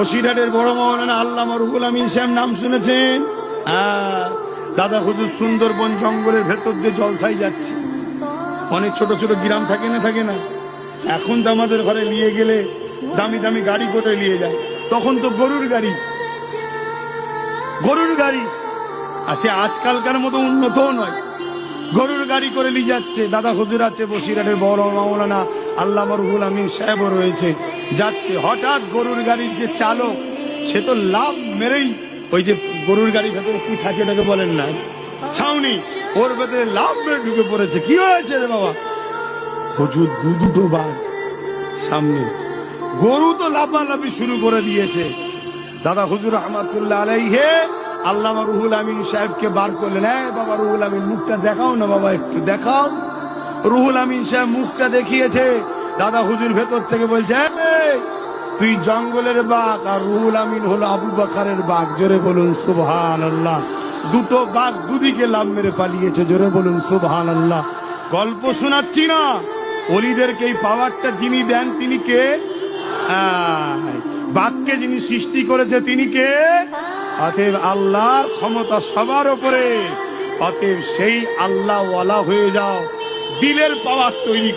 বসিরহাটের বড় মাওলানা আল্লামা রুহুল আমিন সাহেব নাম শুনেছেন? দাদা হুজুর সুন্দরবন জঙ্গলের ভেতর দিয়ে জলসাই যাচ্ছে। অনেক ছোট ছোট গ্রাম থাকে না, এখন তো আমাদের ঘরে নিয়ে গেলে দামি দামি গাড়ি করে নিয়ে যায়, তখন তো গরুর গাড়ি আর সে আজকালকার মতো উন্নতও নয়, গরুর গাড়ি করে নিয়ে যাচ্ছে। দাদা হুজুর আছে, বসিরহাটের বড় মাওলানা আল্লামা রুহুল আমিন সাহেবও রয়েছে, যাচ্ছে। হঠাৎ গরুর গাড়ির যে চালক, সে তো লাভ মেরেই ওই যে গরুর গাড়ির ভেতরে কি থাকে ওটাকে বলেন না, ছাউনি, ওর ভেতরে লাভ মেরে ঢুকে পড়েছে। কি হয়েছে রে বাবা? হুজুর দুটো বাঘ সামনে, গরু তো লাফালাফি শুরু করে দিয়েছে। দাদা হুজুর রহমাতুল্লাহ আলাইহি আল্লামা রুহুল আমিন সাহেবকে বার করলেন। বাবা রুহুল আমিন, মুখটা দেখাও না বাবা, একটু দেখাও। রুহুল আমিন সাহেব মুখটা দেখিয়েছে। দাদা হুজুর ভেতর থেকে বলছে, তুই জঙ্গলের বাঘ আর রুহুল আমিন হলো আবু বকরের বাঘ। জোরে বলুন সুবহানাল্লাহ। দুটো বাঘ দুদিকে লাভ মেরে পালিয়েছে। জোরে বলুন সুবহানাল্লাহ। গল্প শোনাচ্ছি না, ওলিদেরকে এই পাওয়ারটা যিনি দেন তিনি কে? বাঘকে যিনি সৃষ্টি করেছে তিনি কে? অতএব আল্লাহর ক্ষমতা সবার উপরে। অতএব সেই আল্লাহ ওয়ালা হয়ে যাও, দিলের পাওয়ার তৈরি